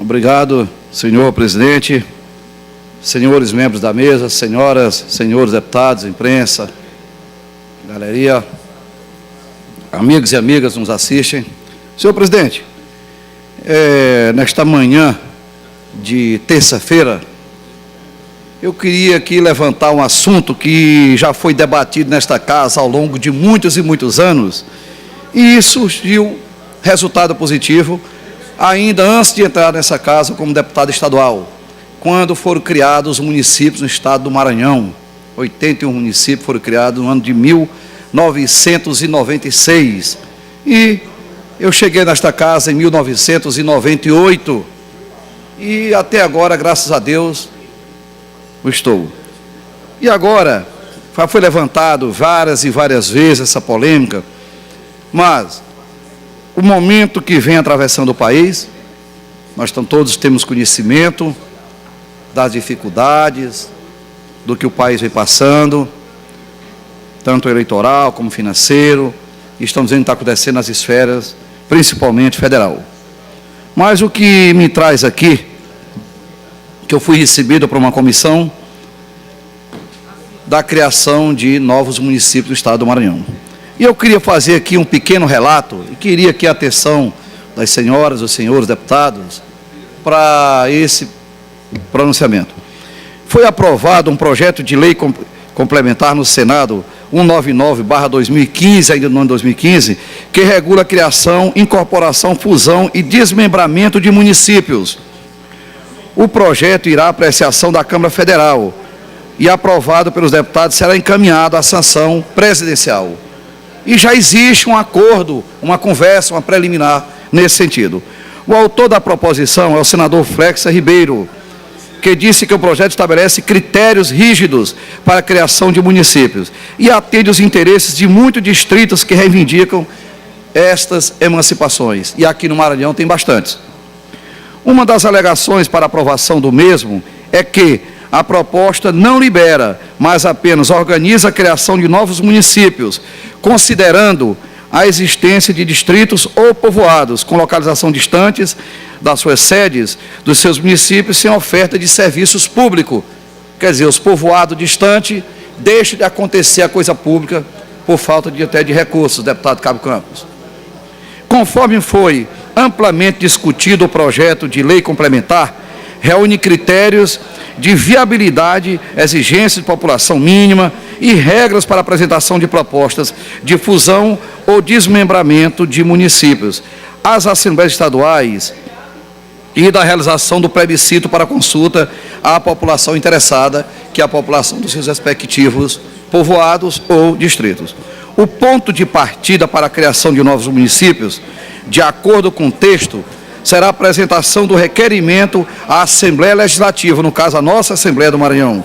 Obrigado, senhor presidente, senhores membros da mesa, senhoras, senhores deputados, imprensa, galeria, amigos e amigas que nos assistem. Senhor presidente, nesta manhã de terça-feira, eu queria aqui levantar um assunto que já foi debatido nesta casa ao longo de muitos e muitos anos, e surgiu resultado positivo ainda antes de entrar nessa casa como deputado estadual, quando foram criados os municípios no estado do Maranhão. 81 municípios foram criados no ano de 1996. E eu cheguei nesta casa em 1998 e até agora, graças a Deus, estou. E agora, foi levantado várias e várias vezes essa polêmica, mas o momento que vem atravessando o país, nós todos temos conhecimento das dificuldades, do que o país vem passando, tanto eleitoral como financeiro, e estamos vendo o que está acontecendo nas esferas, principalmente federal. Mas o que me traz aqui, que eu fui recebido por uma comissão da criação de novos municípios do estado do Maranhão. E eu queria fazer aqui um pequeno relato, e queria aqui a atenção das senhoras e senhores deputados para esse pronunciamento. Foi aprovado um projeto de lei complementar no Senado 199/2015, ainda no ano de 2015, que regula a criação, incorporação, fusão e desmembramento de municípios. O projeto irá à apreciação da Câmara Federal e, aprovado pelos deputados, será encaminhado à sanção presidencial. E já existe um acordo, uma conversa, uma preliminar nesse sentido. O autor da proposição é o senador Flexa Ribeiro, que disse que o projeto estabelece critérios rígidos para a criação de municípios e atende os interesses de muitos distritos que reivindicam estas emancipações. E aqui no Maranhão tem bastantes. Uma das alegações para aprovação do mesmo é que a proposta não libera, mas apenas organiza a criação de novos municípios, considerando a existência de distritos ou povoados com localização distantes das suas sedes, dos seus municípios, sem oferta de serviços públicos. Quer dizer, os povoados distantes deixam de acontecer a coisa pública por falta até de recursos, deputado Cabo Campos. Conforme foi amplamente discutido o projeto de lei complementar, reúne critérios de viabilidade, exigências de população mínima e regras para a apresentação de propostas de fusão ou desmembramento de municípios, as assembleias estaduais e da realização do plebiscito para consulta à população interessada, que é a população dos seus respectivos povoados ou distritos. O ponto de partida para a criação de novos municípios, de acordo com o texto, será a apresentação do requerimento à Assembleia Legislativa, no caso a nossa Assembleia do Maranhão,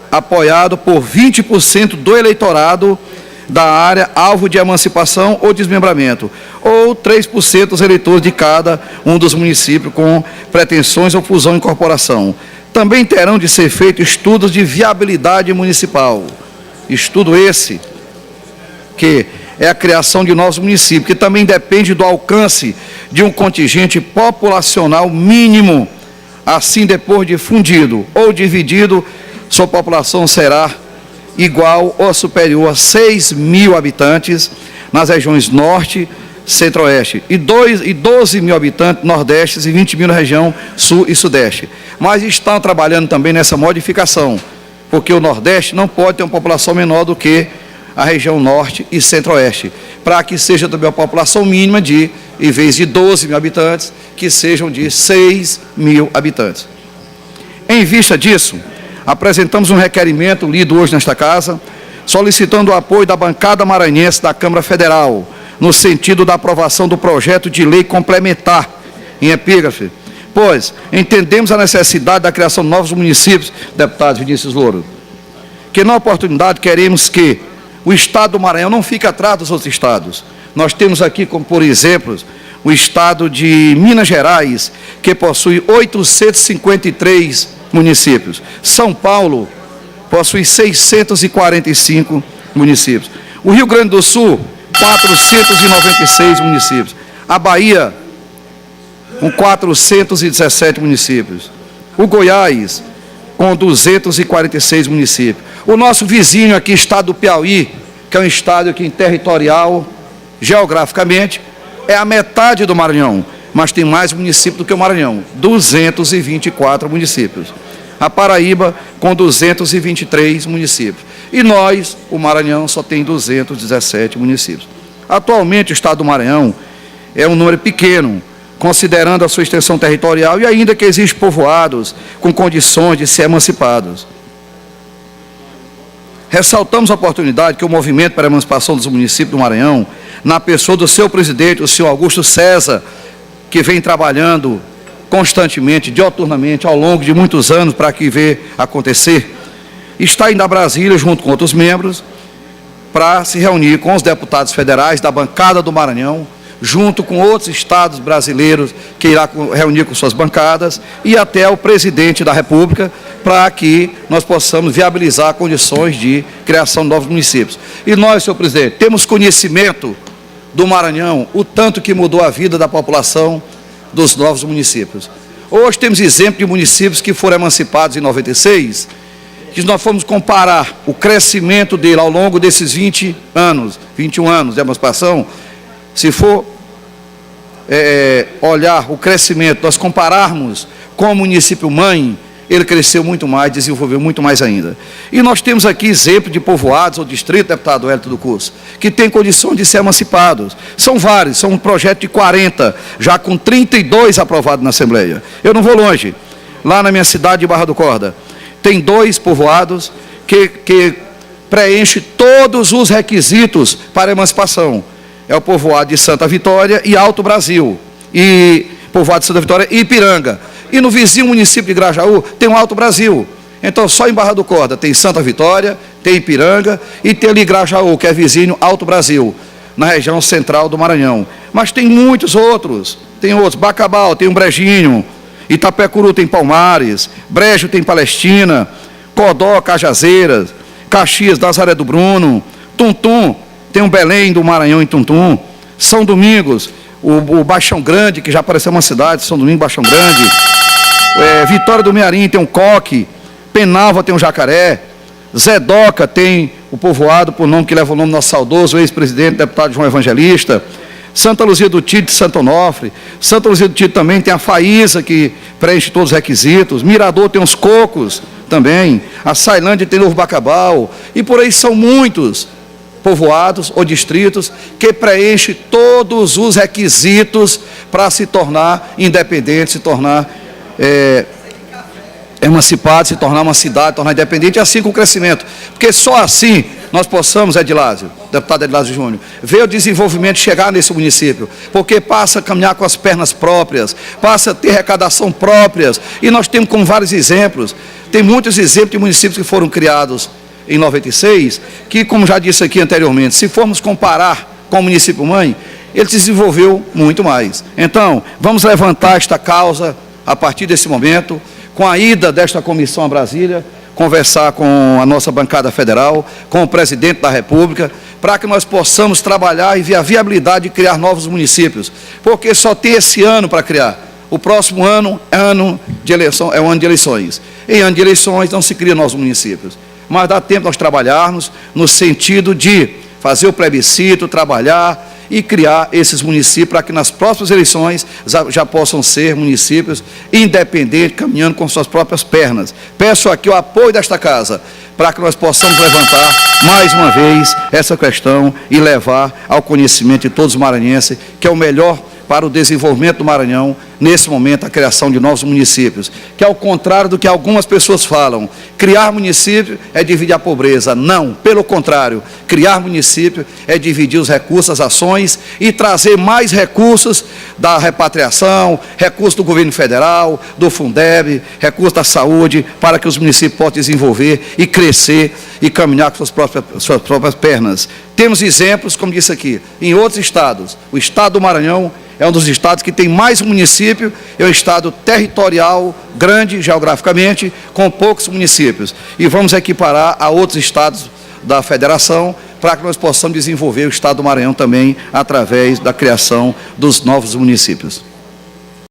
apoiado por 20% do eleitorado da área alvo de emancipação ou desmembramento, ou 3% dos eleitores de cada um dos municípios com pretensões ou fusão e incorporação. Também terão de ser feitos estudos de viabilidade municipal. Estudo esse que é a criação de novos municípios, que também depende do alcance de um contingente populacional mínimo. Assim, depois de fundido ou dividido, sua população será igual ou superior a 6.000 habitantes nas regiões Norte, Centro-Oeste, e 12.000 habitantes Nordeste e 20.000 na região Sul e Sudeste. Mas estão trabalhando também nessa modificação, porque o Nordeste não pode ter uma população menor do que a região Norte e Centro-Oeste, para que seja também a população mínima de, em vez de 12.000 habitantes, que sejam de 6.000 habitantes. Em vista disso, apresentamos um requerimento lido hoje nesta casa, solicitando o apoio da bancada maranhense da Câmara Federal, no sentido da aprovação do projeto de lei complementar, em epígrafe, pois entendemos a necessidade da criação de novos municípios, deputado Vinícius Louro, que na oportunidade queremos que o estado do Maranhão não fique atrás dos outros estados. Nós temos aqui, como por exemplo, o estado de Minas Gerais, que possui 853 municípios. São Paulo possui 645 municípios. O Rio Grande do Sul, 496 municípios. A Bahia, com 417 municípios. O Goiás, com 246 municípios. O nosso vizinho aqui, estado do Piauí, que é um estado aqui territorial, geograficamente, é a metade do Maranhão, mas tem mais municípios do que o Maranhão, 224 municípios. A Paraíba, com 223 municípios. E nós, o Maranhão, só tem 217 municípios. Atualmente, o estado do Maranhão é um número pequeno, considerando a sua extensão territorial, e ainda que existem povoados com condições de ser emancipados. Ressaltamos a oportunidade que o movimento para a emancipação dos municípios do Maranhão, na pessoa do seu presidente, o senhor Augusto César, que vem trabalhando constantemente, dioturnamente, ao longo de muitos anos para que vê acontecer, está indo a Brasília junto com outros membros para se reunir com os deputados federais da bancada do Maranhão, junto com outros estados brasileiros que irá reunir com suas bancadas e até o presidente da República para que nós possamos viabilizar condições de criação de novos municípios. E nós, senhor presidente, temos conhecimento do Maranhão, o tanto que mudou a vida da população dos novos municípios. Hoje temos exemplo de municípios que foram emancipados em 96, que nós formos comparar o crescimento dele ao longo desses 21 anos de emancipação, se for olhar o crescimento, nós compararmos com o município mãe, ele cresceu muito mais, desenvolveu muito mais ainda. E nós temos aqui exemplo de povoados ou distrito, deputado Hélito do Curso, que tem condição de ser emancipados. São vários, são um projeto de 40, já com 32 aprovados na Assembleia. Eu não vou longe. Lá na minha cidade de Barra do Corda, tem 2 povoados que preenchem todos os requisitos para a emancipação. É o povoado de Santa Vitória e Alto Brasil, e povoado de Santa Vitória e Ipiranga. E no vizinho município de Grajaú tem o Alto Brasil. Então, só em Barra do Corda tem Santa Vitória, tem Ipiranga e tem ali Grajaú, que é vizinho Alto Brasil, na região central do Maranhão. Mas tem muitos outros. Tem outros, Bacabal tem um Brejinho, Itapecuru tem Palmares, Brejo tem Palestina, Codó, Cajazeiras, Caxias, Nazaré do Bruno, Tuntum, tem um Belém do Maranhão em Tuntum, São Domingos, o Baixão Grande, que já apareceu uma cidade, São Domingos, Baixão Grande, Vitória do Mearim tem um Coque, Penalva tem um Jacaré, Zedoca tem o povoado, por nome que leva o nome do nosso saudoso ex-presidente, deputado João Evangelista, Santa Luzia do Tito de Santo Onofre, Santa Luzia do Tito também tem a Faísa, que preenche todos os requisitos, Mirador tem os Cocos também, a Sailândia tem Novo Bacabal, e por aí são muitos povoados ou distritos que preenchem todos os requisitos para se tornar independente, se tornar emancipado, se tornar uma cidade, se tornar independente, e assim com o crescimento. Porque só assim nós possamos, Edilásio, deputado Edilásio Júnior, ver o desenvolvimento chegar nesse município, porque passa a caminhar com as pernas próprias, passa a ter arrecadação próprias, e nós temos como vários exemplos, tem muitos exemplos de municípios que foram criados em 96, que, como já disse aqui anteriormente, se formos comparar com o município mãe, ele se desenvolveu muito mais. Então, vamos levantar esta causa a partir desse momento, com a ida desta comissão a Brasília, conversar com a nossa bancada federal, com o presidente da República, para que nós possamos trabalhar e ver a viabilidade de criar novos municípios, porque só tem esse ano para criar. O próximo ano é ano de eleição, é um ano de eleições. Em ano de eleições não se cria novos municípios. Mas dá tempo nós trabalharmos no sentido de fazer o plebiscito, trabalhar e criar esses municípios para que nas próximas eleições já possam ser municípios independentes, caminhando com suas próprias pernas. Peço aqui o apoio desta casa para que nós possamos levantar mais uma vez essa questão e levar ao conhecimento de todos os maranhenses que é o melhor para o desenvolvimento do Maranhão, nesse momento, a criação de novos municípios, que é ao contrário do que algumas pessoas falam, criar município é dividir a pobreza. Não, pelo contrário, criar município é dividir os recursos, as ações e trazer mais recursos da repatriação, recursos do governo federal, do Fundeb, recursos da saúde, para que os municípios possam desenvolver e crescer e caminhar com suas próprias pernas. Temos exemplos, como disse aqui, em outros estados. O estado do Maranhão é um dos estados que tem mais município, é um estado territorial, grande geograficamente, com poucos municípios. E vamos equiparar a outros estados da federação para que nós possamos desenvolver o estado do Maranhão também através da criação dos novos municípios.